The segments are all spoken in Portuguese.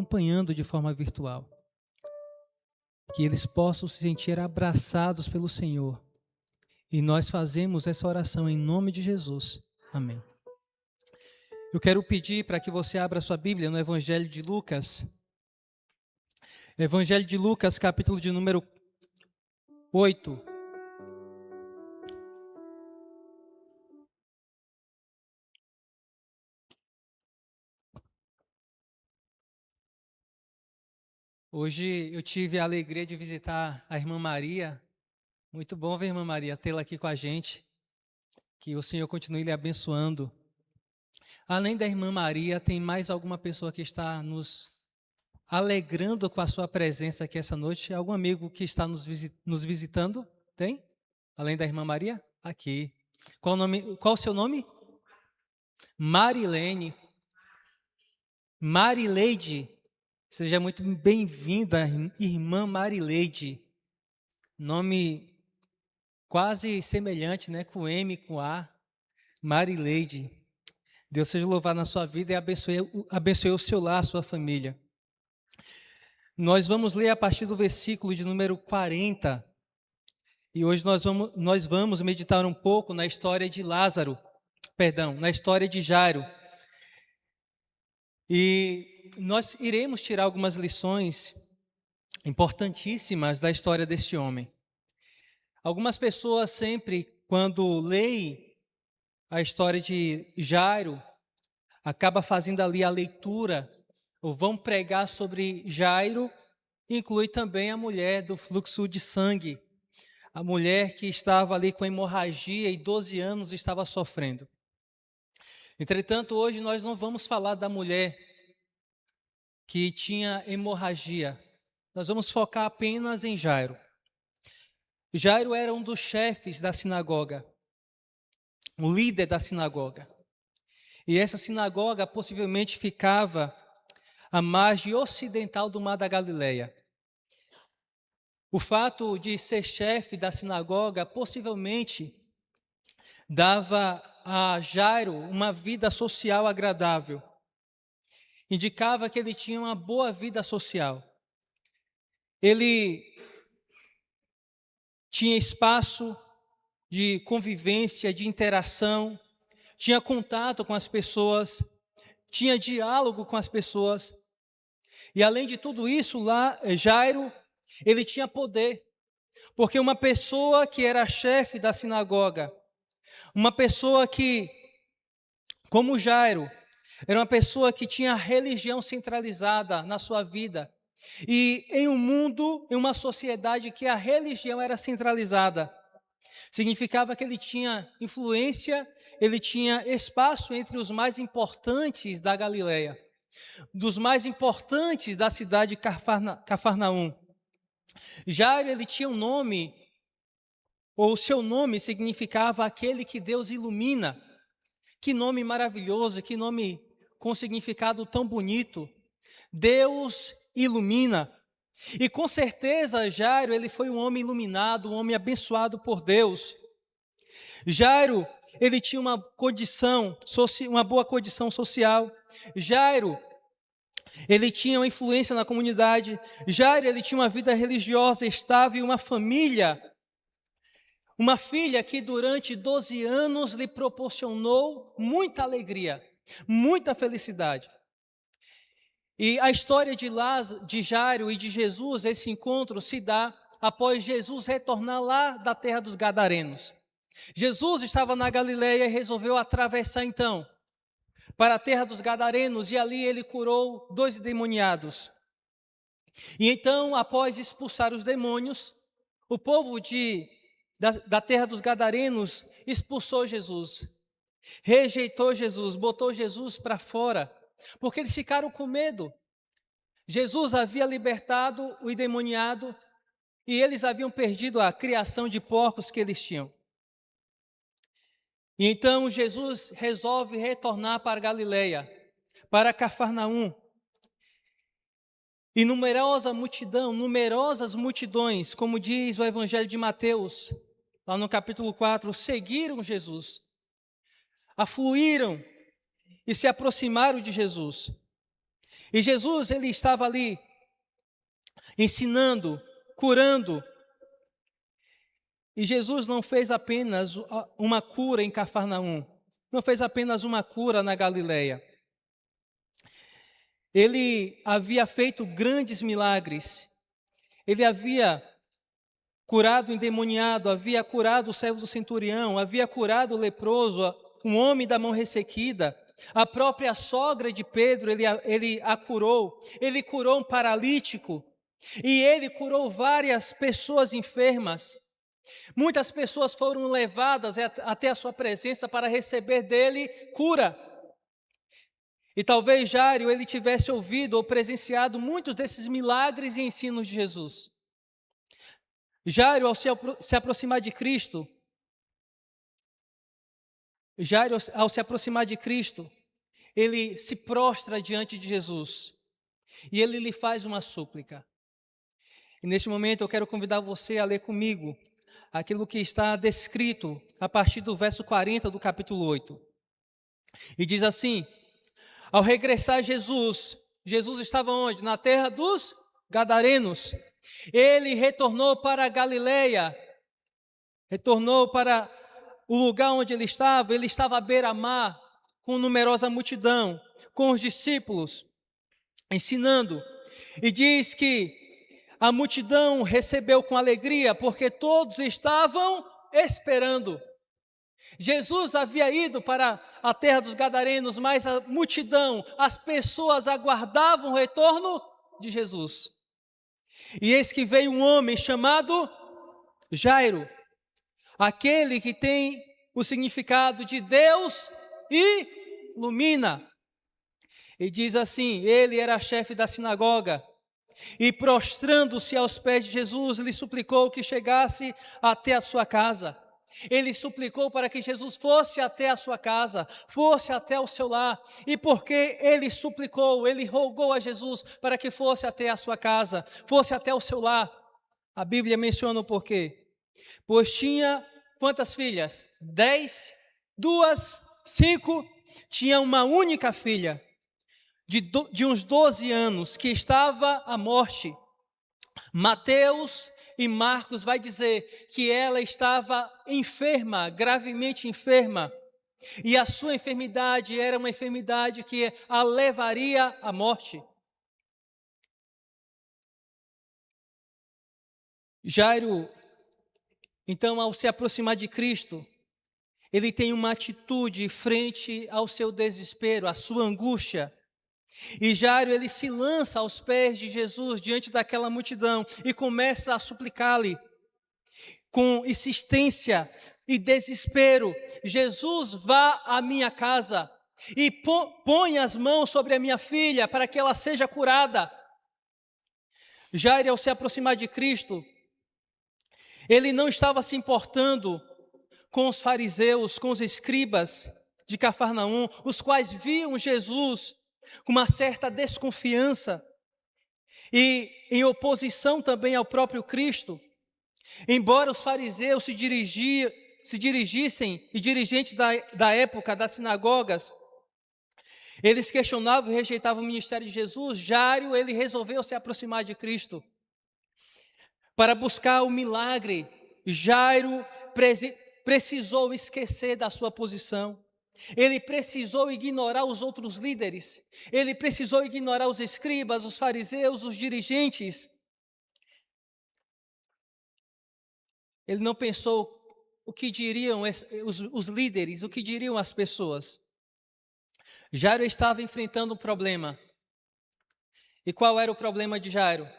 acompanhando de forma virtual. Que eles possam se sentir abraçados pelo Senhor. E nós fazemos essa oração em nome de Jesus. Amém. Eu quero pedir para que você abra sua Bíblia no Evangelho de Lucas. Evangelho de Lucas, capítulo de número 8. Hoje eu tive a alegria de visitar a irmã Maria. Muito bom ver a irmã Maria, tê-la aqui com a gente. Que o Senhor continue lhe abençoando. Além da irmã Maria, tem mais alguma pessoa que está nos alegrando com a sua presença aqui essa noite? Algum amigo que está nos visitando? Tem? Além da irmã Maria? Aqui. Qual o seu nome? Marilene. Marileide. Seja muito bem-vinda, irmã Marileide. Nome quase semelhante, né? Com M, com A. Marileide. Deus seja louvado na sua vida e abençoe o seu lar, a sua família. Nós vamos ler a partir do versículo de número 40. E hoje nós vamos meditar um pouco na história de na história de Jairo. E nós iremos tirar algumas lições importantíssimas da história deste homem. Algumas pessoas sempre, quando leem a história de Jairo, acaba fazendo ali a leitura, ou vão pregar sobre Jairo, inclui também a mulher do fluxo de sangue, a mulher que estava ali com hemorragia e 12 anos estava sofrendo. Entretanto, hoje nós não vamos falar da mulher que tinha hemorragia. Nós vamos focar apenas em Jairo. Jairo era um dos chefes da sinagoga, o líder da sinagoga. E essa sinagoga possivelmente ficava à margem ocidental do Mar da Galileia. O fato de ser chefe da sinagoga possivelmente dava a Jairo uma vida social agradável. Indicava que ele tinha uma boa vida social. Ele tinha espaço de convivência, de interação, tinha contato com as pessoas, tinha diálogo com as pessoas. E além de tudo isso, lá, Jairo, ele tinha poder. Porque uma pessoa que era chefe da sinagoga, uma pessoa que, como Jairo, era uma pessoa que tinha a religião centralizada na sua vida. E em um mundo, em uma sociedade que a religião era centralizada, significava que ele tinha influência, ele tinha espaço entre os mais importantes da Galileia, dos mais importantes da cidade de Cafarnaum. Jairo, ele tinha um nome, ou seu nome significava aquele que Deus ilumina. Que nome maravilhoso, que nome com significado tão bonito. Deus ilumina. E com certeza Jairo, ele foi um homem iluminado, um homem abençoado por Deus. Jairo, ele tinha uma boa condição social. Jairo, ele tinha uma influência na comunidade. Jairo, ele tinha uma vida religiosa estável e uma família. Uma filha que durante 12 anos lhe proporcionou muita alegria, muita felicidade. E a história de Jairo e de Jesus, esse encontro se dá após Jesus retornar lá da terra dos Gadarenos. Jesus estava na Galileia e resolveu atravessar então para a terra dos Gadarenos, e ali ele curou 2 endemoniados. E então, após expulsar os demônios, o povo da terra dos Gadarenos expulsou Jesus, rejeitou Jesus, botou Jesus para fora, porque eles ficaram com medo. Jesus havia libertado o endemoniado e eles haviam perdido a criação de porcos que eles tinham. E então Jesus resolve retornar para Galileia, para Cafarnaum. E numerosas multidões, como diz o Evangelho de Mateus, lá no capítulo 4, seguiram Jesus, afluíram e se aproximaram de Jesus. E Jesus, ele estava ali ensinando, curando. E Jesus não fez apenas uma cura em Cafarnaum, não fez apenas uma cura na Galileia. Ele havia feito grandes milagres. Ele havia curado o endemoniado, havia curado o servo do centurião, havia curado o leproso, um homem da mão ressequida. A própria sogra de Pedro, ele a curou. Ele curou um paralítico. E ele curou várias pessoas enfermas. Muitas pessoas foram levadas até a sua presença para receber dele cura. E talvez Jairo ele tivesse ouvido ou presenciado muitos desses milagres e ensinos de Jesus. Jairo, ao se aproximar de Cristo, ele se prostra diante de Jesus e ele lhe faz uma súplica. E neste momento eu quero convidar você a ler comigo aquilo que está descrito a partir do verso 40 do capítulo 8. E diz assim: ao regressar Jesus estava onde? Na terra dos Gadarenos. Ele retornou para a Galileia, retornou para o lugar onde ele estava à beira-mar, com numerosa multidão, com os discípulos, ensinando. E diz que a multidão recebeu com alegria, porque todos estavam esperando. Jesus havia ido para a terra dos Gadarenos, mas a multidão, as pessoas aguardavam o retorno de Jesus. E eis que veio um homem chamado Jairo, aquele que tem o significado de Deus ilumina. E diz assim: ele era chefe da sinagoga, e prostrando-se aos pés de Jesus, lhe suplicou que chegasse até a sua casa. Ele suplicou para que Jesus fosse até a sua casa, fosse até o seu lar. E porque ele suplicou, ele rogou a Jesus para que fosse até a sua casa, fosse até o seu lar. A Bíblia menciona o porquê. Pois tinha quantas filhas? 10, 2, 5. Tinha uma única filha, de uns 12 anos, que estava à morte. Mateus e Marcos vai dizer que ela estava enferma, gravemente enferma, e a sua enfermidade era uma enfermidade que a levaria à morte. Jairo, então, ao se aproximar de Cristo, ele tem uma atitude frente ao seu desespero, à sua angústia. E Jairo, ele se lança aos pés de Jesus, diante daquela multidão, e começa a suplicar-lhe, com insistência e desespero: Jesus, vá à minha casa, e põe as mãos sobre a minha filha, para que ela seja curada. Jairo, ao se aproximar de Cristo, ele não estava se importando com os fariseus, com os escribas de Cafarnaum, os quais viam Jesus com uma certa desconfiança e em oposição também ao próprio Cristo. Embora os fariseus se dirigissem, e dirigentes da época das sinagogas, eles questionavam e rejeitavam o ministério de Jesus, Jairo, ele resolveu se aproximar de Cristo para buscar o milagre. Jairo precisou esquecer da sua posição. Ele precisou ignorar os outros líderes. Ele precisou ignorar os escribas, os fariseus, os dirigentes. Ele não pensou o que diriam os líderes, o que diriam as pessoas. Jairo estava enfrentando um problema. E qual era o problema de Jairo?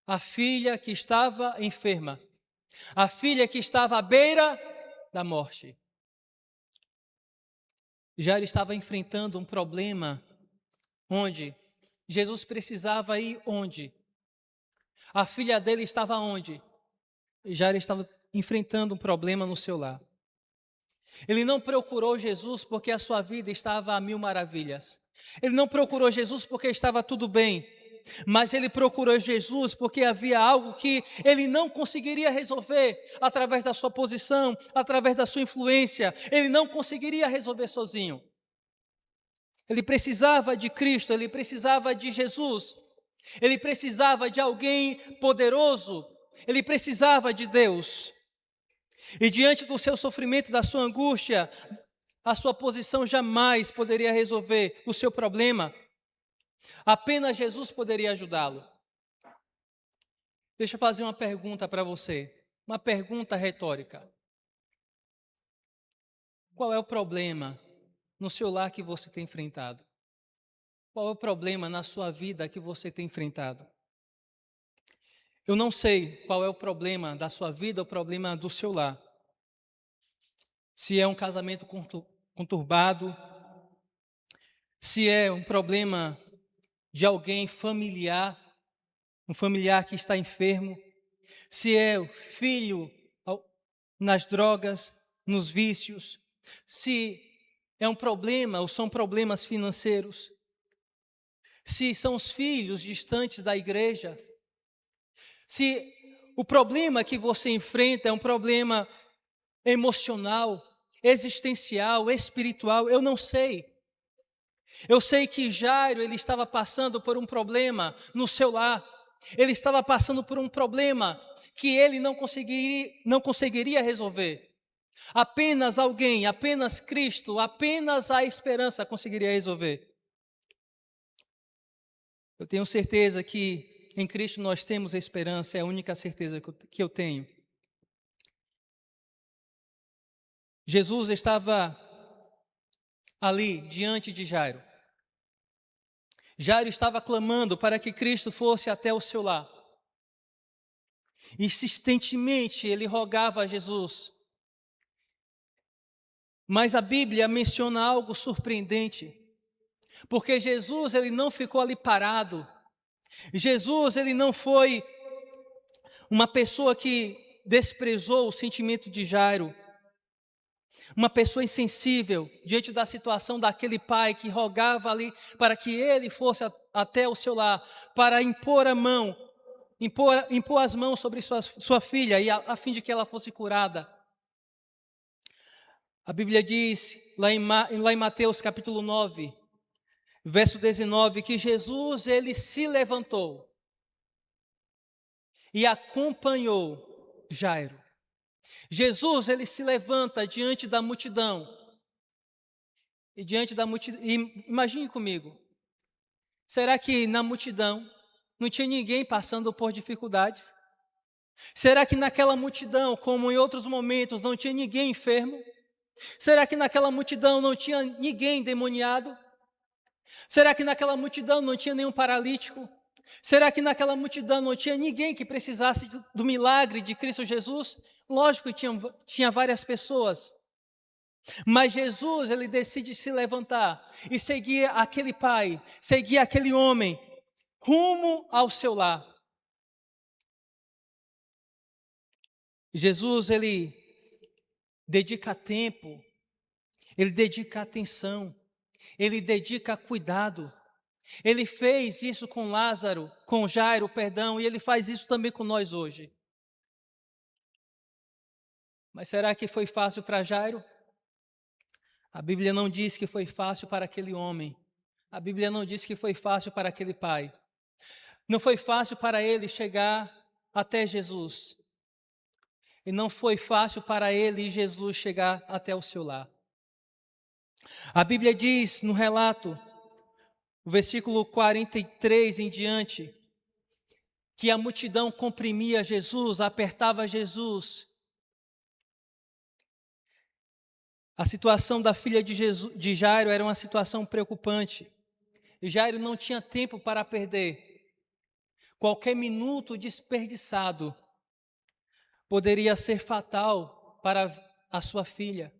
A filha que estava enferma. A filha que estava à beira da morte. Jairo estava enfrentando um problema onde Jesus precisava ir onde? A filha dele estava onde? Jairo estava enfrentando um problema no seu lar. Ele não procurou Jesus porque a sua vida estava a mil maravilhas. Ele não procurou Jesus porque estava tudo bem. Mas ele procurou Jesus porque havia algo que ele não conseguiria resolver através da sua posição, através da sua influência. Ele não conseguiria resolver sozinho. Ele precisava de Cristo, ele precisava de Jesus, ele precisava de alguém poderoso, ele precisava de Deus. E diante do seu sofrimento, da sua angústia, a sua posição jamais poderia resolver o seu problema. Apenas Jesus poderia ajudá-lo. Deixa eu fazer uma pergunta para você, uma pergunta retórica. Qual é o problema no seu lar que você tem enfrentado? Qual é o problema na sua vida que você tem enfrentado? Eu não sei qual é o problema da sua vida, o problema do seu lar. Se é um casamento conturbado, se é um problema de alguém familiar, um familiar que está enfermo, se é o filho nas drogas, nos vícios, se é um problema ou são problemas financeiros, se são os filhos distantes da igreja, se o problema que você enfrenta é um problema emocional, existencial, espiritual, eu não sei. Eu sei que Jairo, ele estava passando por um problema no seu lar. Ele estava passando por um problema que ele não conseguiria resolver. Apenas alguém, apenas Cristo, apenas a esperança conseguiria resolver. Eu tenho certeza que em Cristo nós temos esperança, é a única certeza que eu tenho. Jesus estava ali diante de Jairo. Jairo estava clamando para que Cristo fosse até o seu lar. Insistentemente ele rogava a Jesus. Mas a Bíblia menciona algo surpreendente, porque Jesus ele não ficou ali parado. Jesus ele não foi uma pessoa que desprezou o sentimento de Jairo, uma pessoa insensível diante da situação daquele pai que rogava ali para que ele fosse até o seu lar, para impor a mão, impor as mãos sobre sua filha, e a fim de que ela fosse curada. A Bíblia diz, lá em Mateus capítulo 9, verso 19, que Jesus ele se levantou e acompanhou Jairo. Jesus ele se levanta diante da multidão. E imagine comigo, será que na multidão não tinha ninguém passando por dificuldades? Será que naquela multidão, como em outros momentos, não tinha ninguém enfermo? Será que naquela multidão não tinha ninguém endemoniado? Será que naquela multidão não tinha nenhum paralítico? Será que naquela multidão não tinha ninguém que precisasse do milagre de Cristo Jesus? Lógico que tinha várias pessoas. Mas Jesus, ele decide se levantar e seguir aquele pai, seguir aquele homem, rumo ao seu lar. Jesus, ele dedica tempo, ele dedica atenção, ele dedica cuidado. Ele fez isso com Lázaro, com Jairo, perdão, e ele faz isso também com nós hoje. Mas será que foi fácil para Jairo? A Bíblia não diz que foi fácil para aquele homem. A Bíblia não diz que foi fácil para aquele pai. Não foi fácil para ele chegar até Jesus. E não foi fácil para ele e Jesus chegar até o seu lar. A Bíblia diz no relato, o versículo 43 em diante, que a multidão comprimia Jesus, apertava Jesus. A situação da filha de Jairo era uma situação preocupante. E Jairo não tinha tempo para perder. Qualquer minuto desperdiçado poderia ser fatal para a sua filha.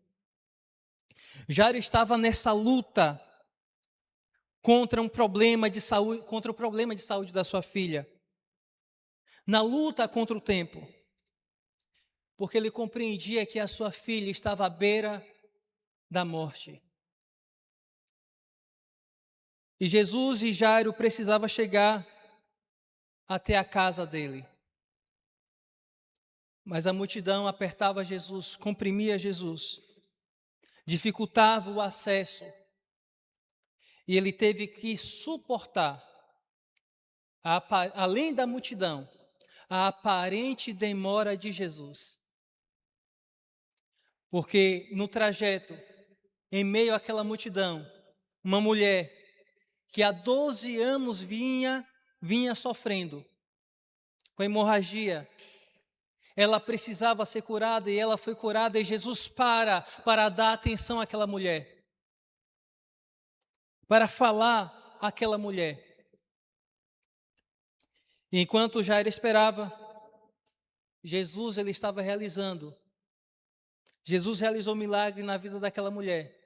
Jairo estava nessa luta contra o problema de saúde da sua filha. Na luta contra o tempo. Porque ele compreendia que a sua filha estava à beira da morte. E Jesus e Jairo precisavam chegar até a casa dele. Mas a multidão apertava Jesus, comprimia Jesus, dificultava o acesso. E ele teve que suportar, além da multidão, a aparente demora de Jesus. Porque no trajeto, em meio àquela multidão, uma mulher que há 12 anos vinha sofrendo com hemorragia, ela precisava ser curada e ela foi curada, e Jesus para dar atenção àquela mulher, para falar àquela mulher. E enquanto Jairo esperava, Jesus ele estava realizando. Jesus realizou um milagre na vida daquela mulher,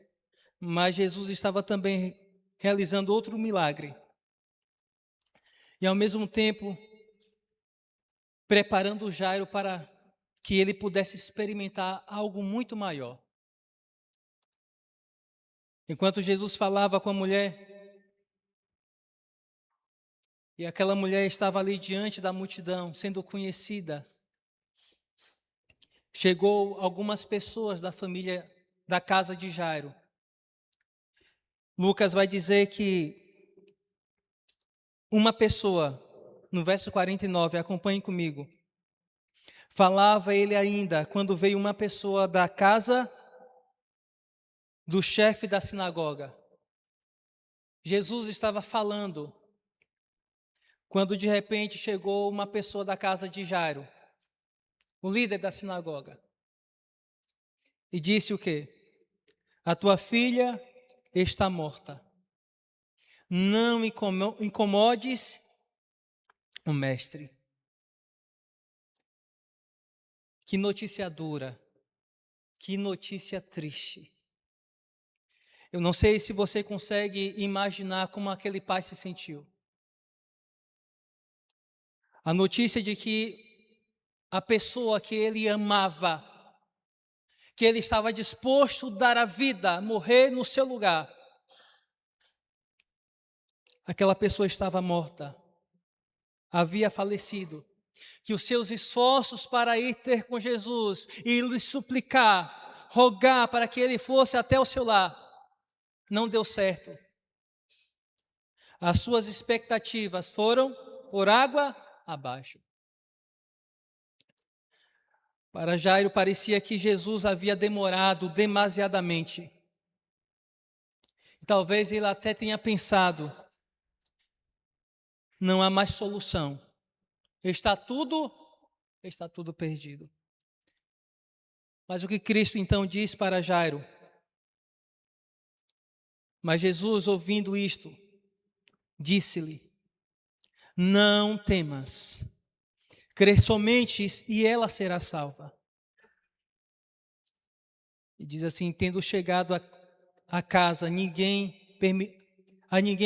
mas Jesus estava também realizando outro milagre. E ao mesmo tempo, preparando Jairo para que ele pudesse experimentar algo muito maior. Enquanto Jesus falava com a mulher, e aquela mulher estava ali diante da multidão, sendo conhecida, chegou algumas pessoas da família da casa de Jairo. Lucas vai dizer que uma pessoa, no verso 49, acompanhe comigo, falava ele ainda, quando veio uma pessoa da casa do chefe da sinagoga. Jesus estava falando, quando de repente chegou uma pessoa da casa de Jairo, o líder da sinagoga, e disse o quê? A tua filha está morta. Não incomodes o mestre. Que notícia dura, que notícia triste. Eu não sei se você consegue imaginar como aquele pai se sentiu. A notícia de que a pessoa que ele amava, que ele estava disposto a dar a vida, morrer no seu lugar, aquela pessoa estava morta, havia falecido, que os seus esforços para ir ter com Jesus e lhe suplicar, rogar para que ele fosse até o seu lar, não deu certo. As suas expectativas foram por água abaixo. Para Jairo parecia que Jesus havia demorado demasiadamente. Talvez ele até tenha pensado, não há mais solução. Está tudo perdido. Mas o que Cristo então diz para Jairo? Mas Jesus, ouvindo isto, disse-lhe: não temas, crê somente e ela será salva. E diz assim: tendo chegado a casa, a ninguém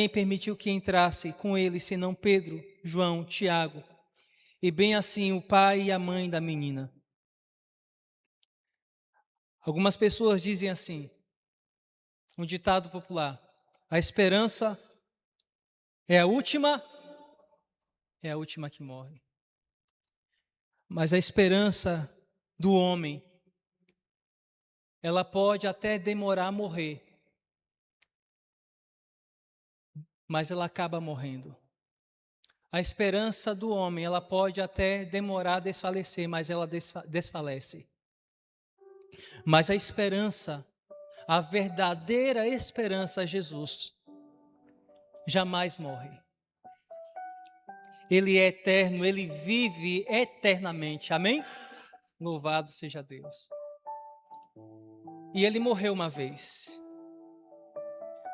permitiu que entrasse com ele, senão Pedro, João, Tiago, e bem assim o pai e a mãe da menina. Algumas pessoas dizem assim, um ditado popular: a esperança é a última que morre. Mas a esperança do homem, ela pode até demorar a morrer, mas ela acaba morrendo. A esperança do homem, ela pode até demorar a desfalecer, mas ela desfalece. Mas a esperança, a verdadeira esperança, Jesus, jamais morre. Ele é eterno, ele vive eternamente. Amém? Louvado seja Deus. E ele morreu uma vez,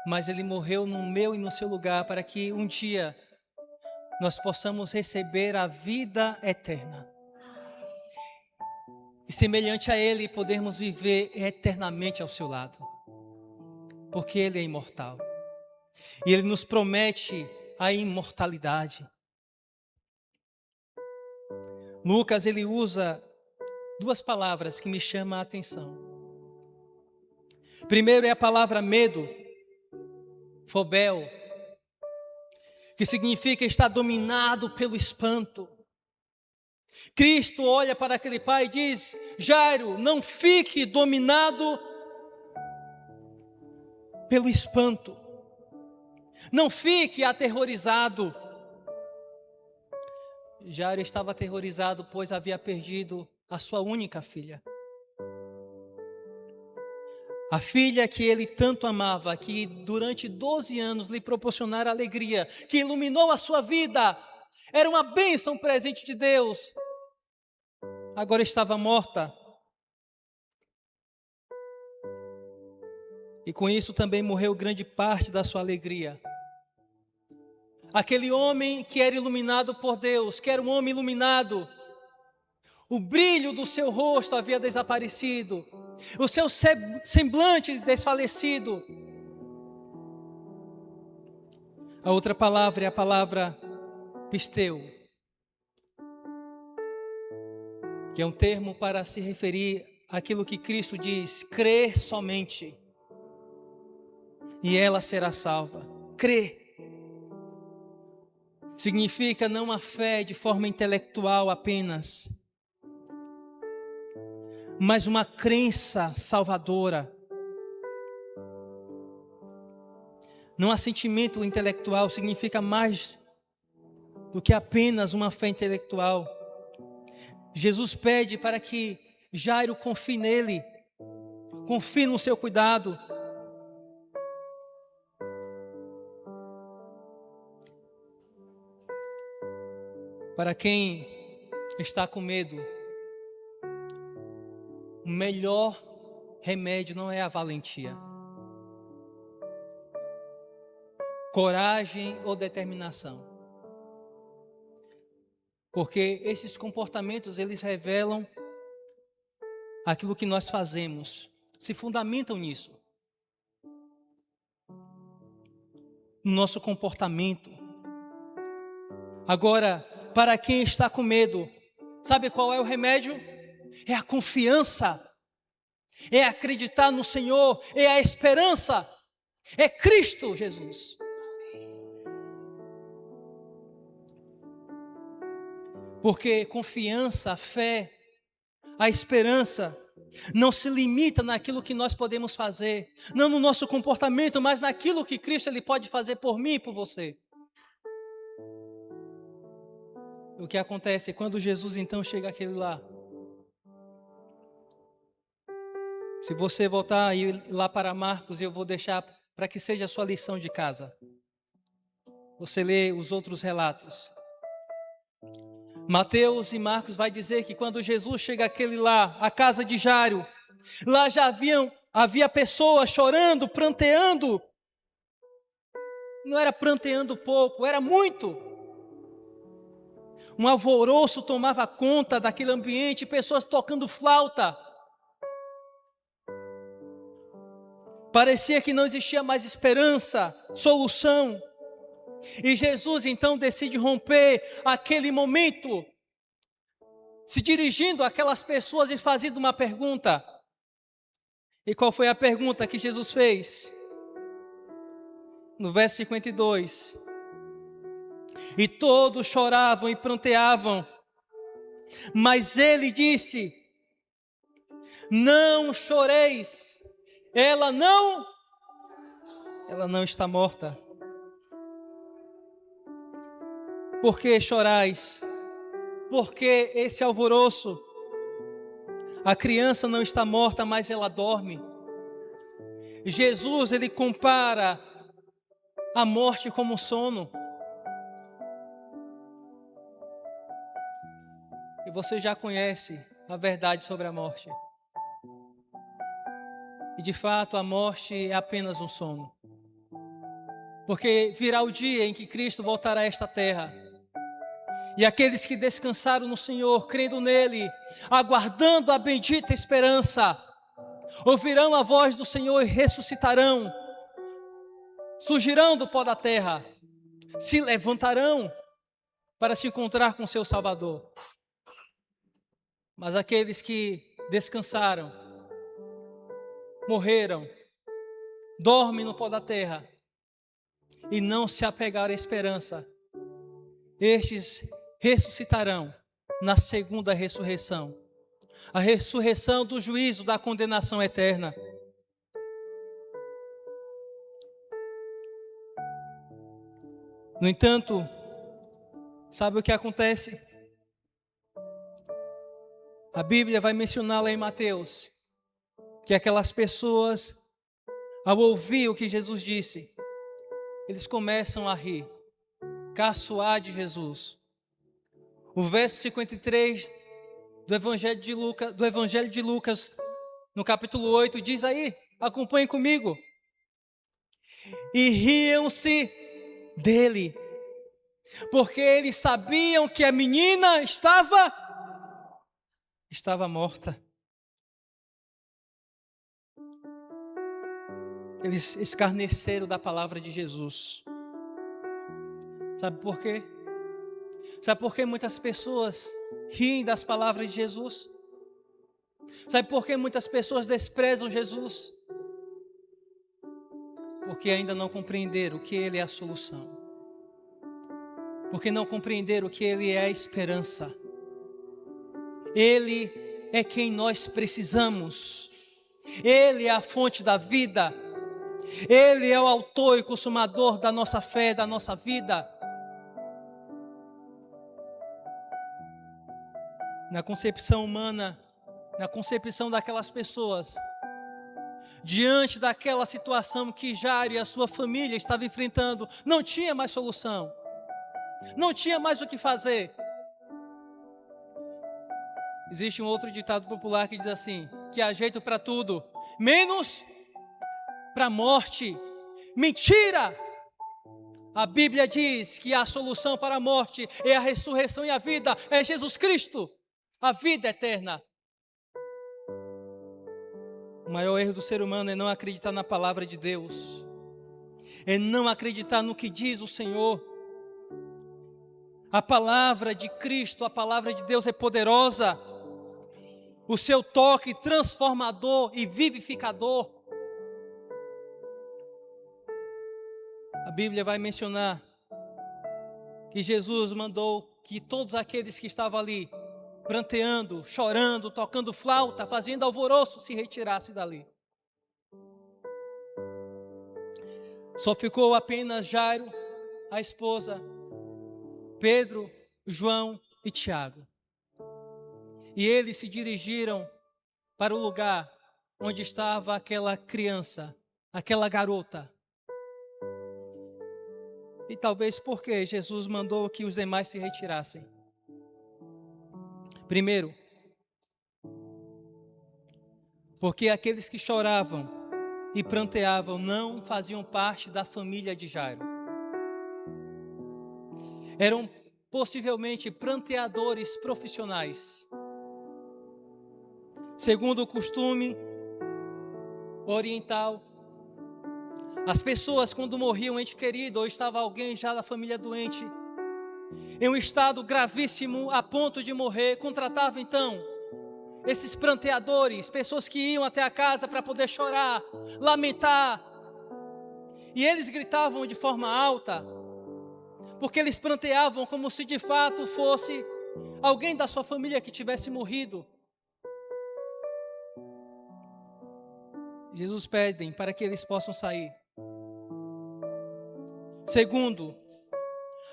mas ele morreu no meu e no seu lugar, para que um dia nós possamos receber a vida eterna. E semelhante a ele, podermos viver eternamente ao seu lado, porque ele é imortal. E ele nos promete a imortalidade. Lucas, ele usa duas palavras que me chamam a atenção. Primeiro é a palavra medo, fobel, que significa estar dominado pelo espanto. Cristo olha para aquele pai e diz: Jairo, não fique dominado pelo espanto. Não fique aterrorizado. Jairo estava aterrorizado, pois havia perdido a sua única filha. A filha que ele tanto amava, que durante 12 anos lhe proporcionara alegria, que iluminou a sua vida, era uma bênção, presente de Deus. Agora estava morta. E com isso também morreu grande parte da sua alegria. Aquele homem que era iluminado por Deus, que era um homem iluminado, o brilho do seu rosto havia desaparecido, o seu semblante desfalecido. A outra palavra é a palavra pisteu, que é um termo para se referir àquilo que Cristo diz: crer somente, e ela será salva. Crer significa não a fé de forma intelectual apenas, mas uma crença salvadora. Não há sentimento intelectual, significa mais do que apenas uma fé intelectual. Jesus pede para que Jairo confie nele, confie no seu cuidado. Para quem está com medo, o melhor remédio não é a valentia, coragem ou determinação. Porque esses comportamentos, eles revelam aquilo que nós fazemos, se fundamentam nisso. No nosso comportamento. Agora, para quem está com medo, sabe qual é o remédio? É a confiança, é acreditar no Senhor, é a esperança, é Cristo Jesus. Porque confiança, a fé, a esperança não se limita naquilo que nós podemos fazer, não no nosso comportamento, mas naquilo que Cristo ele pode fazer por mim e por você. O que acontece quando Jesus então chega àquele lá? Se você voltar aí lá para Marcos, eu vou deixar para que seja a sua lição de casa. Você lê os outros relatos. Mateus e Marcos vai dizer que quando Jesus chega àquele lá, a casa de Jairo, lá já havia pessoas chorando, pranteando. Não era pranteando pouco, era muito. Um alvoroço tomava conta daquele ambiente, pessoas tocando flauta. Parecia que não existia mais esperança, solução. E Jesus então decide romper aquele momento, se dirigindo àquelas pessoas e fazendo uma pergunta. E qual foi a pergunta que Jesus fez? No verso 52. E todos choravam e pranteavam, mas ele disse: não choreis, ela não está morta. Por que chorais? Por que esse alvoroço? A criança não está morta, mas ela dorme. Jesus, ele compara a morte como sono. E você já conhece a verdade sobre a morte. E de fato a morte é apenas um sono. Porque virá o dia em que Cristo voltará a esta terra. E aqueles que descansaram no Senhor, crendo nele, aguardando a bendita esperança, ouvirão a voz do Senhor e ressuscitarão. Surgirão do pó da terra, se levantarão para se encontrar com seu Salvador. Mas aqueles que descansaram, morreram, dormem no pó da terra e não se apegaram à esperança, estes ressuscitarão na segunda ressurreição, a ressurreição do juízo da condenação eterna. No entanto, sabe o que acontece? A Bíblia vai mencionar lá em Mateus que aquelas pessoas, ao ouvir o que Jesus disse, eles começam a rir, caçoar de Jesus. O verso 53 do Evangelho de Lucas, no capítulo 8, diz aí, acompanhe comigo. E riam-se dele, porque eles sabiam que a menina estava morta. Eles escarneceram da palavra de Jesus. Sabe por quê? Sabe por que muitas pessoas riem das palavras de Jesus? Sabe por que muitas pessoas desprezam Jesus? Porque ainda não compreenderam que Ele é a solução. Porque não compreenderam que Ele é a esperança. Ele é quem nós precisamos. Ele é a fonte da vida. Ele é o autor e consumador da nossa fé, da nossa vida. Na concepção humana, na concepção daquelas pessoas, diante daquela situação que Jairo e a sua família estavam enfrentando, não tinha mais solução, não tinha mais o que fazer. Existe um outro ditado popular que diz assim, que há jeito para tudo, menos para a morte. Mentira! A Bíblia diz que a solução para a morte é a ressurreição e a vida, é Jesus Cristo, a vida eterna. O maior erro do ser humano é não acreditar na palavra de Deus, é não acreditar no que diz o Senhor. A palavra de Cristo, a palavra de Deus é poderosa, o seu toque transformador e vivificador. A Bíblia vai mencionar que Jesus mandou que todos aqueles que estavam ali, pranteando, chorando, tocando flauta, fazendo alvoroço, se retirassem dali. Só ficou apenas Jairo, a esposa, Pedro, João e Tiago. E eles se dirigiram para o lugar onde estava aquela criança, aquela garota. E talvez porque Jesus mandou que os demais se retirassem. Primeiro, porque aqueles que choravam e pranteavam não faziam parte da família de Jairo. Eram possivelmente pranteadores profissionais. Segundo o costume oriental, as pessoas, quando morria um ente querido ou estava alguém já da família doente, em um estado gravíssimo a ponto de morrer, contratavam então esses pranteadores, pessoas que iam até a casa para poder chorar, lamentar, e eles gritavam de forma alta, porque eles pranteavam como se de fato fosse alguém da sua família que tivesse morrido. Jesus pede para que eles possam sair. Segundo,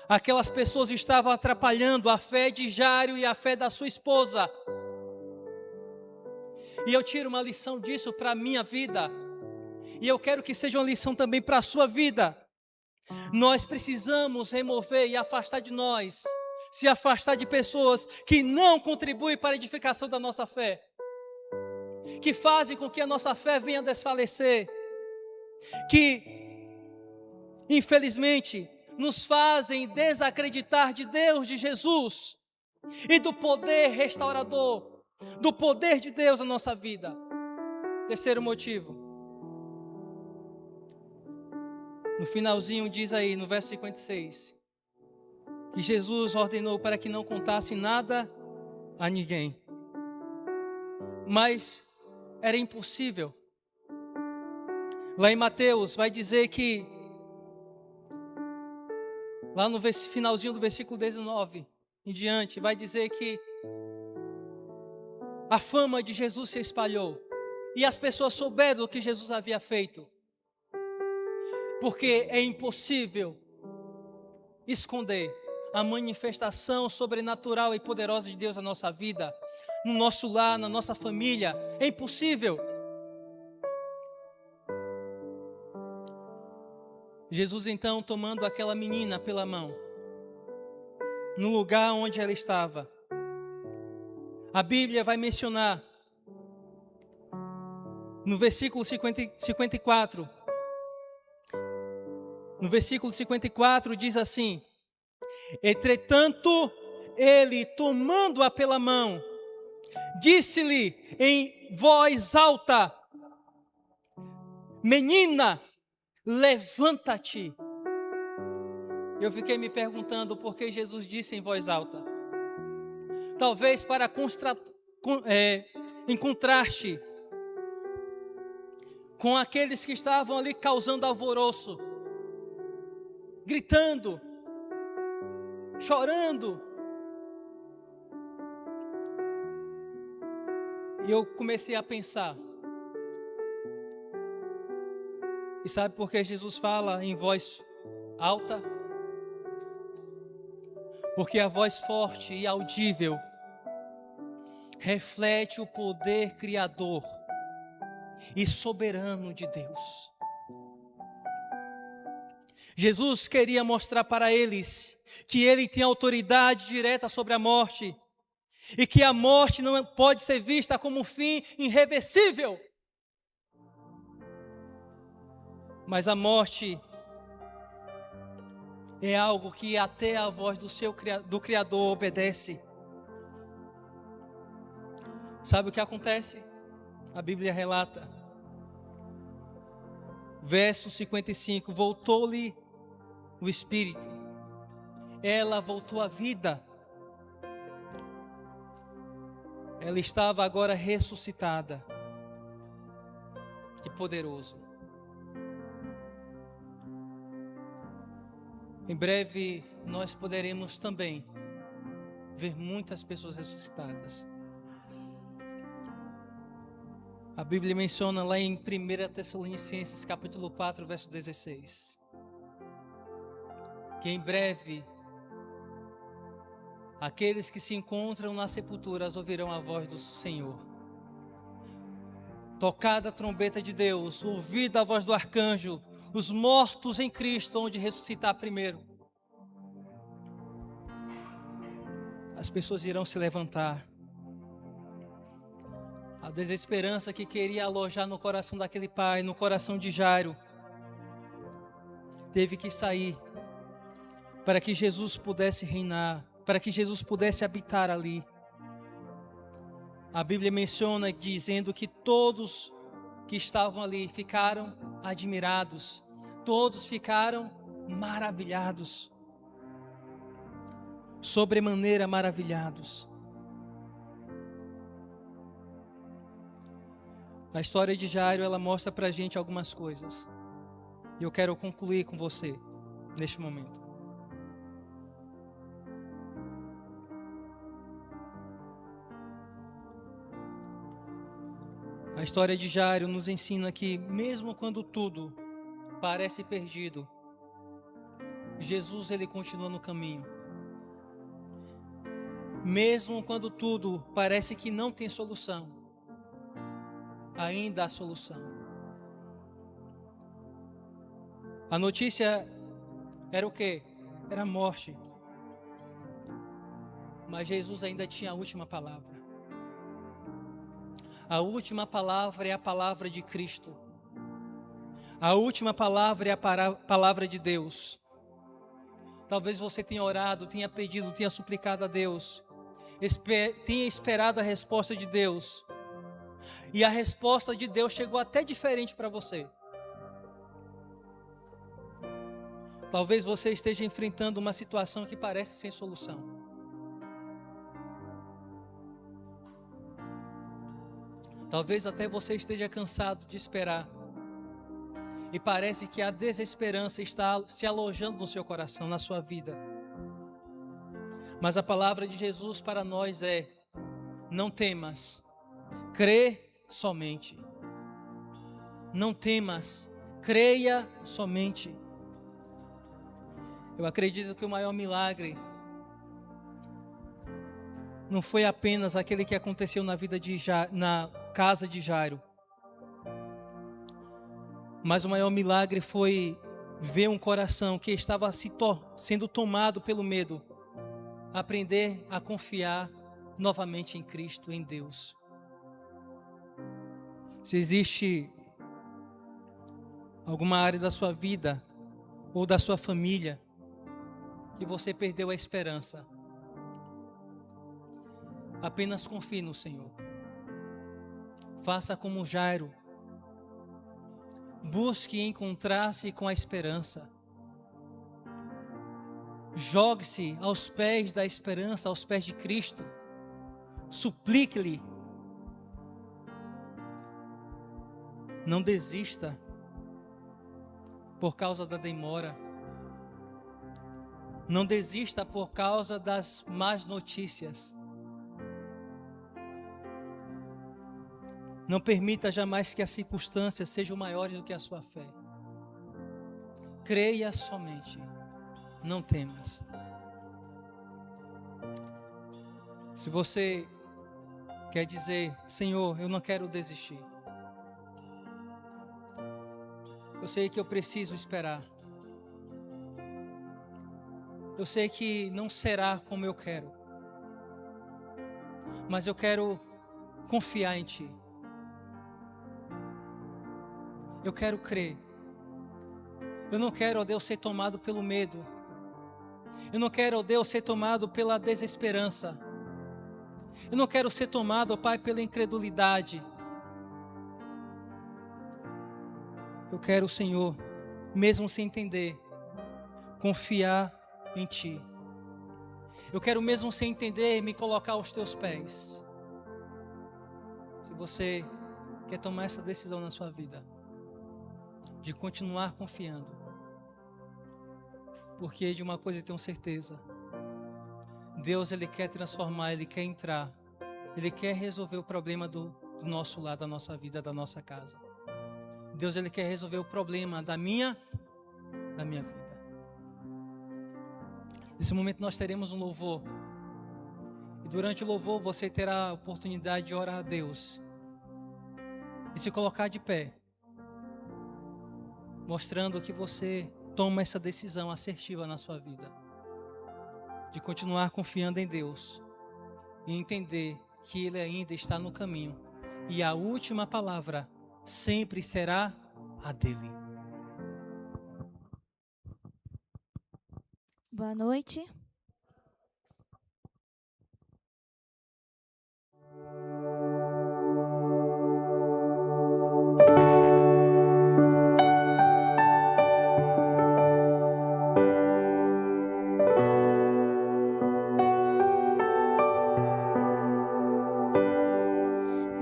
aquelas pessoas estavam atrapalhando a fé de Jairo e a fé da sua esposa. E eu tiro uma lição disso para a minha vida. E eu quero que seja uma lição também para a sua vida. Nós precisamos remover e afastar de nós, se afastar de pessoas que não contribuem para a edificação da nossa fé, que fazem com que a nossa fé venha a desfalecer, que infelizmente nos fazem desacreditar de Deus, de Jesus e do poder restaurador, do poder de Deus na nossa vida. Terceiro motivo, no finalzinho diz aí no verso 56, que Jesus ordenou para que não contassem nada a ninguém, mas era impossível. Lá em Mateus vai dizer que, lá no finalzinho do versículo 19 em diante, vai dizer que a fama de Jesus se espalhou e as pessoas souberam do que Jesus havia feito, porque é impossível esconder a manifestação sobrenatural e poderosa de Deus na nossa vida, no nosso lar, na nossa família. É impossível. Jesus então, tomando aquela menina pela mão, no lugar onde ela estava, a Bíblia vai mencionar no versículo 54. No versículo 54 diz assim: entretanto, ele, tomando-a pela mão, disse-lhe em voz alta: menina, levanta-te. Eu fiquei me perguntando por que Jesus disse em voz alta. Talvez para em contraste com aqueles que estavam ali causando alvoroço, gritando, chorando. E eu comecei a pensar. E sabe por que Jesus fala em voz alta? Porque a voz forte e audível reflete o poder criador e soberano de Deus. Jesus queria mostrar para eles que ele tem autoridade direta sobre a morte e que a morte não pode ser vista como um fim irreversível. Mas a morte é algo que até a voz do Criador obedece. Sabe o que acontece? A Bíblia relata. Verso 55, voltou-lhe o espírito. Ela voltou à vida. Ela estava agora ressuscitada. Que poderoso. Em breve nós poderemos também ver muitas pessoas ressuscitadas. A Bíblia menciona lá em 1 Tessalonicenses capítulo 4, verso 16, que em breve aqueles que se encontram nas sepulturas ouvirão a voz do Senhor. Tocada a trombeta de Deus, ouvida a voz do arcanjo, os mortos em Cristo hão de ressuscitar primeiro. As pessoas irão se levantar. A desesperança que queria alojar no coração daquele pai, no coração de Jairo, teve que sair para que Jesus pudesse reinar, para que Jesus pudesse habitar ali. A Bíblia menciona dizendo que todos que estavam ali ficaram admirados, todos ficaram maravilhados, sobremaneira maravilhados. A história de Jairo, ela mostra pra gente algumas coisas. E eu quero concluir com você neste momento. A história de Jairo nos ensina que mesmo quando tudo parece perdido, Jesus ele continua no caminho. Mesmo quando tudo parece que não tem solução, ainda há solução. A notícia era o quê? Era a morte. Mas Jesus ainda tinha a última palavra. A última palavra é a palavra de Cristo. A última palavra é a palavra de Deus. Talvez você tenha orado, tenha pedido, tenha suplicado a Deus, tenha esperado a resposta de Deus. E a resposta de Deus chegou até diferente para você. Talvez você esteja enfrentando uma situação que parece sem solução. Talvez até você esteja cansado de esperar. E parece que a desesperança está se alojando no seu coração, na sua vida. Mas a palavra de Jesus para nós é: não temas, crê somente. Não temas, creia somente. Eu acredito que o maior milagre não foi apenas aquele que aconteceu na casa de Jairo, mas o maior milagre foi ver um coração que estava sendo tomado pelo medo, aprender a confiar novamente em Cristo, em Deus. Se existe alguma área da sua vida ou da sua família que você perdeu a esperança, apenas confie no Senhor. Faça como Jairo. Busque encontrar-se com a esperança. Jogue-se aos pés da esperança, aos pés de Cristo. Suplique-lhe. Não desista por causa da demora. Não desista por causa das más notícias. Não permita jamais que as circunstâncias sejam maiores do que a sua fé. Creia somente. Não temas. Se você quer dizer, Senhor, eu não quero desistir. Eu sei que eu preciso esperar. Eu sei que não será como eu quero. Mas eu quero confiar em Ti. Eu quero crer. Eu não quero, ó Deus, ser tomado pelo medo. Eu não quero, ó Deus, ser tomado pela desesperança. Eu não quero ser tomado, ó Pai, pela incredulidade. Eu quero, Senhor, mesmo sem entender, confiar em Ti. Eu quero mesmo sem entender, me colocar aos Teus pés. Se você quer tomar essa decisão na sua vida, de continuar confiando, porque de uma coisa eu tenho certeza, Deus, Ele quer transformar, Ele quer entrar, Ele quer resolver o problema do nosso lar, da nossa vida, da nossa casa. Deus, Ele quer resolver o problema da minha vida. Nesse momento nós teremos um louvor, e durante o louvor você terá a oportunidade de orar a Deus e se colocar de pé, mostrando que você toma essa decisão assertiva na sua vida, de continuar confiando em Deus e entender que Ele ainda está no caminho e a última palavra sempre será a dele. Boa noite.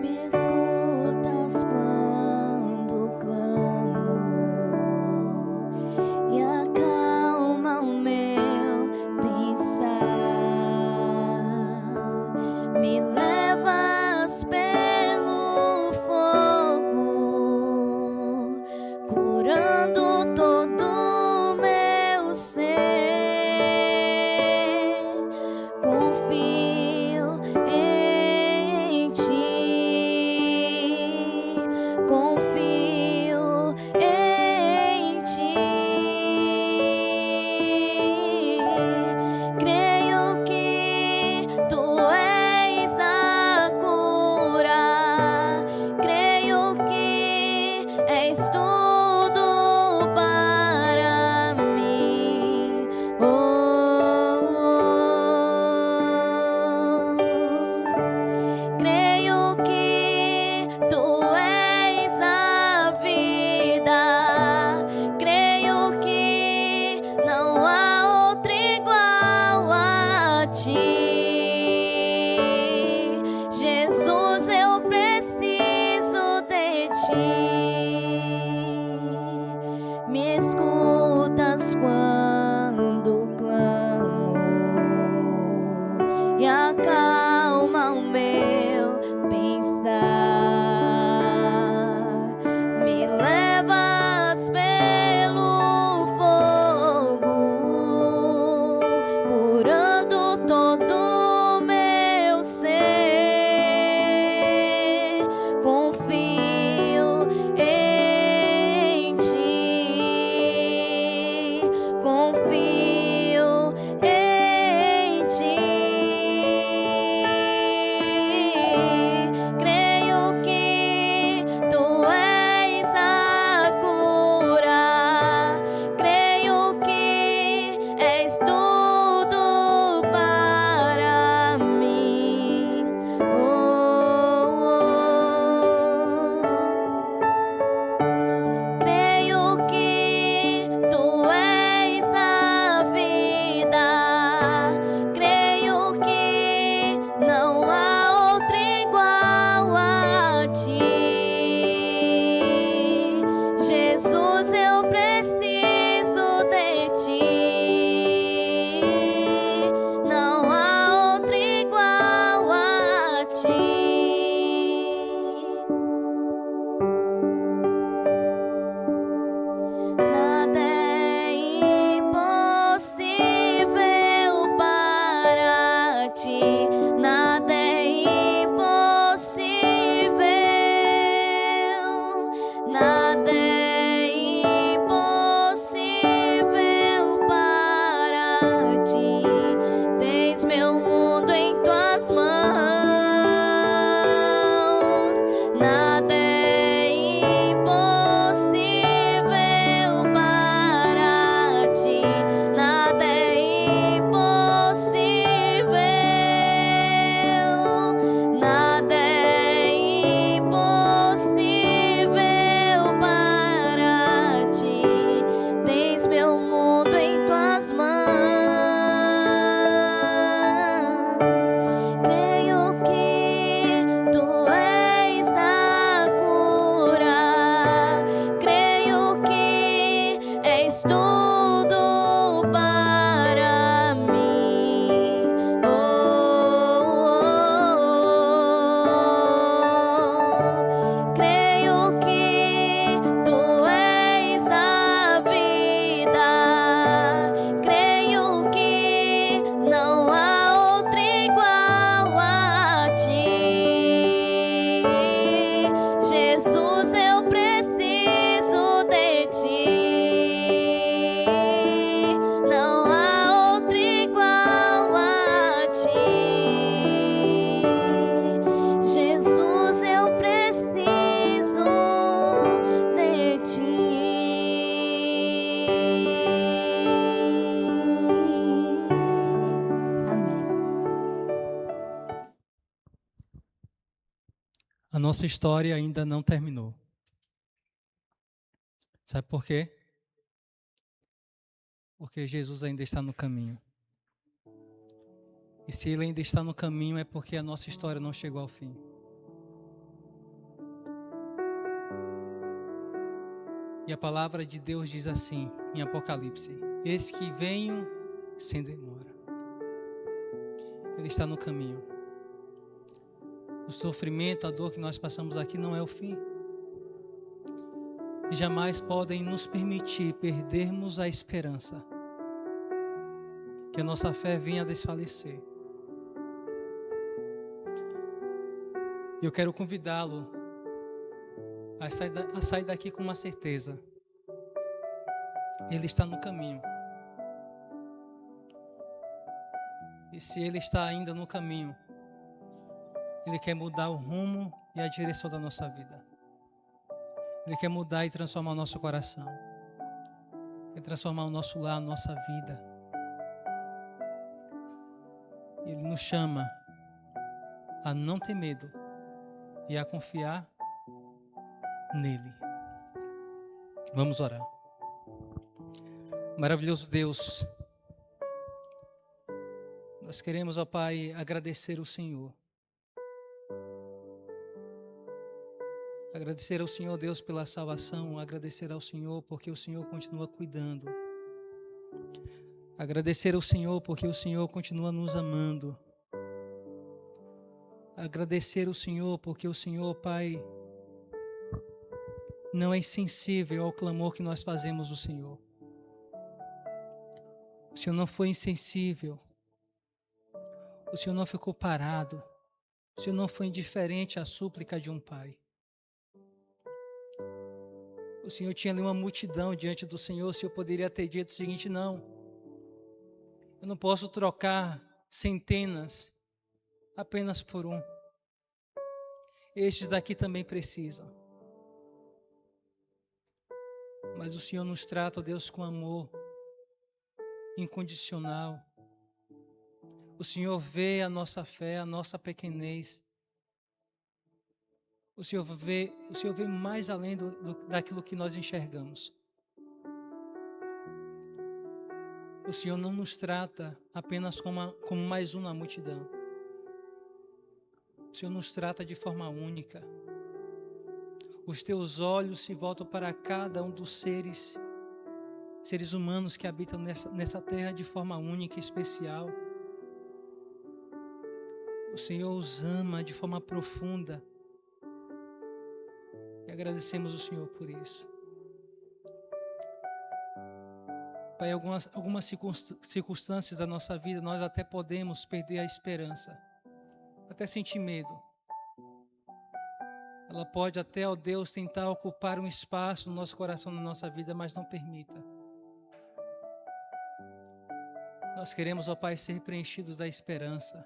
Me escutas quando clamo e acalma o meu pensar. Me levas pelo fogo, curando todo o meu ser. Confio em Ti, confio em Ti. Creio que Tu és a cura, creio que és tudo para mim. Creio que Tu és a vida, creio que não há outro igual a Ti. Jesus, eu preciso de Ti. Me escutas quando clamo e acalma o meu pensar. Me levas pelo fogo, para ti nada é impossível, nada é impossível para ti. Tens meu mundo em tuas mãos, nada é impossível para ti, nada é impossível, nada é impossível para ti. Tens meu mundo em tuas mãos. Creio que tu és a cura, creio que és tudo para mim. Oh, creio que tu és a vida, creio que não há outro igual a ti. Jesus, eu preciso de ti, não há outro igual a ti. Jesus, eu preciso de ti. Amém. A nossa história ainda não terminou. Sabe por quê? Porque Jesus ainda está no caminho. E se Ele ainda está no caminho, é porque a nossa história não chegou ao fim. E a palavra de Deus diz assim, em Apocalipse: eis que venho sem demora. Ele está no caminho. O sofrimento, a dor que nós passamos aqui não é o fim. E jamais podem nos permitir perdermos a esperança, que a nossa fé venha a desfalecer. E eu quero convidá-lo a sair daqui com uma certeza: Ele está no caminho. E se Ele está ainda no caminho, Ele quer mudar o rumo e a direção da nossa vida. Ele quer mudar e transformar o nosso coração. Quer transformar o nosso lar, a nossa vida. Ele nos chama a não ter medo e a confiar nele. Vamos orar. Maravilhoso Deus, nós queremos, ó Pai, agradecer ao Senhor. Agradecer ao Senhor, Deus, pela salvação. Agradecer ao Senhor porque o Senhor continua cuidando. Agradecer ao Senhor porque o Senhor continua nos amando. Agradecer ao Senhor porque o Senhor, Pai, não é insensível ao clamor que nós fazemos do Senhor. O Senhor não foi insensível. O Senhor não ficou parado. O Senhor não foi indiferente à súplica de um pai. O Senhor tinha ali uma multidão diante do Senhor. O Senhor poderia ter dito o seguinte: não, eu não posso trocar centenas apenas por um. Estes daqui também precisam. Mas o Senhor nos trata, ó Deus, com amor incondicional. O Senhor vê a nossa fé, a nossa pequenez. O Senhor vê mais além daquilo que nós enxergamos. O Senhor não nos trata apenas como mais um na multidão. O Senhor nos trata de forma única. Os teus olhos se voltam para cada um dos seres humanos que habitam nessa terra de forma única e especial. O Senhor os ama de forma profunda. E agradecemos o Senhor por isso. Pai, algumas circunstâncias da nossa vida, nós até podemos perder a esperança, até sentir medo. Ela pode até, ó Deus, tentar ocupar um espaço no nosso coração, na nossa vida, mas não permita. Nós queremos, ó Pai, ser preenchidos da esperança,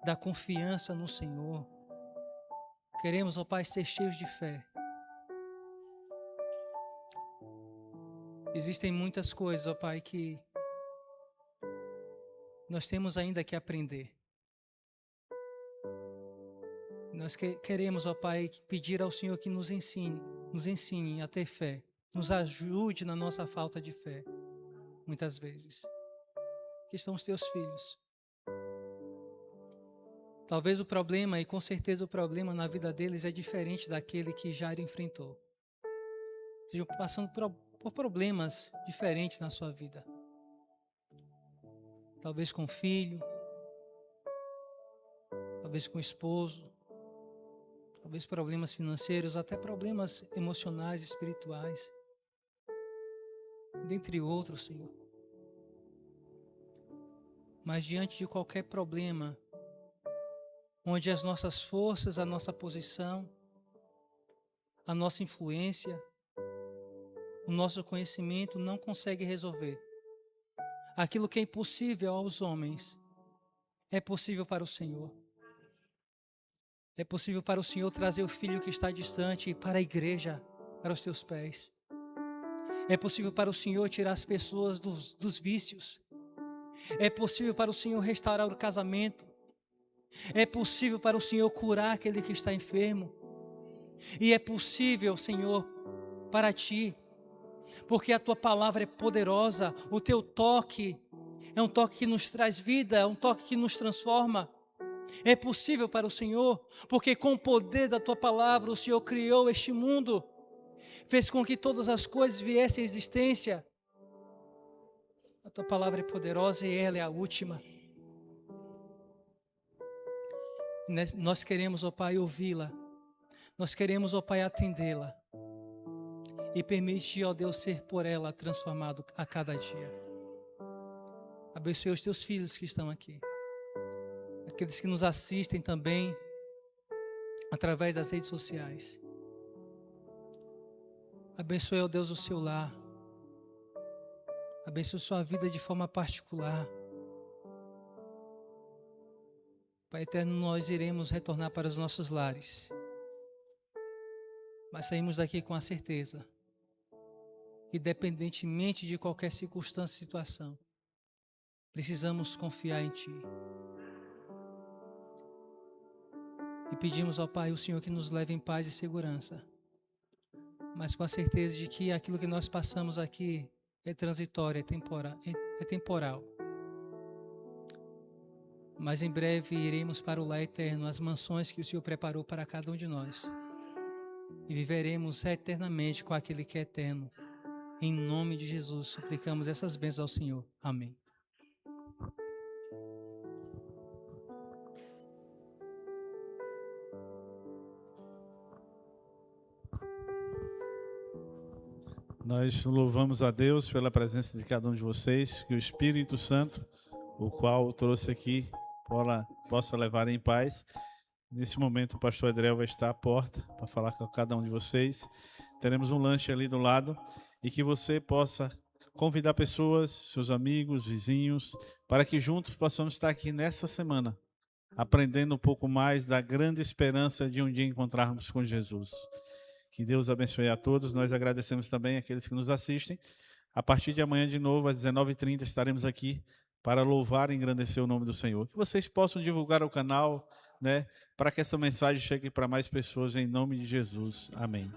da confiança no Senhor. Queremos, ó Pai, ser cheios de fé. Existem muitas coisas, ó Pai, que nós temos ainda que aprender. Nós queremos, ó Pai, pedir ao Senhor que nos ensine a ter fé, nos ajude na nossa falta de fé, muitas vezes. Aqui estão os teus filhos. Talvez o problema, e com certeza o problema na vida deles é diferente daquele que Jairo enfrentou. Estejam passando por problemas diferentes na sua vida. Talvez com o filho, talvez com o esposo, talvez problemas financeiros, até problemas emocionais, espirituais, dentre outros, Senhor. Mas diante de qualquer problema, onde as nossas forças, a nossa posição, a nossa influência, o nosso conhecimento não consegue resolver. Aquilo que é impossível aos homens, é possível para o Senhor. É possível para o Senhor trazer o filho que está distante para a igreja, para os teus pés. É possível para o Senhor tirar as pessoas dos vícios. É possível para o Senhor restaurar o casamento. É possível para o Senhor curar aquele que está enfermo. E é possível, Senhor, para ti, porque a tua palavra é poderosa, o teu toque é um toque que nos traz vida, é um toque que nos transforma. É possível para o Senhor, porque com o poder da tua palavra o Senhor criou este mundo, fez com que todas as coisas viessem à existência. A tua palavra é poderosa e ela é a última. E nós queremos, ó Pai, ouvi-la. Nós queremos, ó Pai, atendê-la. E permitir, ó Deus, ser por ela transformado a cada dia. Abençoe os teus filhos que estão aqui. Aqueles que nos assistem também através das redes sociais. Abençoe, ó Deus, o seu lar. Abençoe sua vida de forma particular. Pai eterno, nós iremos retornar para os nossos lares. Mas saímos daqui com a certeza que, independentemente de qualquer circunstância e situação, precisamos confiar em Ti. E pedimos ao Pai, o Senhor, que nos leve em paz e segurança, mas com a certeza de que aquilo que nós passamos aqui é transitório, é temporal. Mas em breve iremos para o lar eterno, as mansões que o Senhor preparou para cada um de nós. E viveremos eternamente com aquele que é eterno. Em nome de Jesus, suplicamos essas bênçãos ao Senhor. Amém. Nós louvamos a Deus pela presença de cada um de vocês, que o Espírito Santo, o qual trouxe aqui, possa levar em paz. Nesse momento o pastor Adriel vai estar à porta para falar com cada um de vocês. Teremos um lanche ali do lado e que você possa convidar pessoas, seus amigos, vizinhos, para que juntos possamos estar aqui nessa semana, aprendendo um pouco mais da grande esperança de um dia encontrarmos com Jesus. Que Deus abençoe a todos. Nós agradecemos também àqueles que nos assistem. A partir de amanhã, de novo, às 19h30, estaremos aqui para louvar e engrandecer o nome do Senhor. Que vocês possam divulgar o canal, né, para que essa mensagem chegue para mais pessoas, em nome de Jesus. Amém.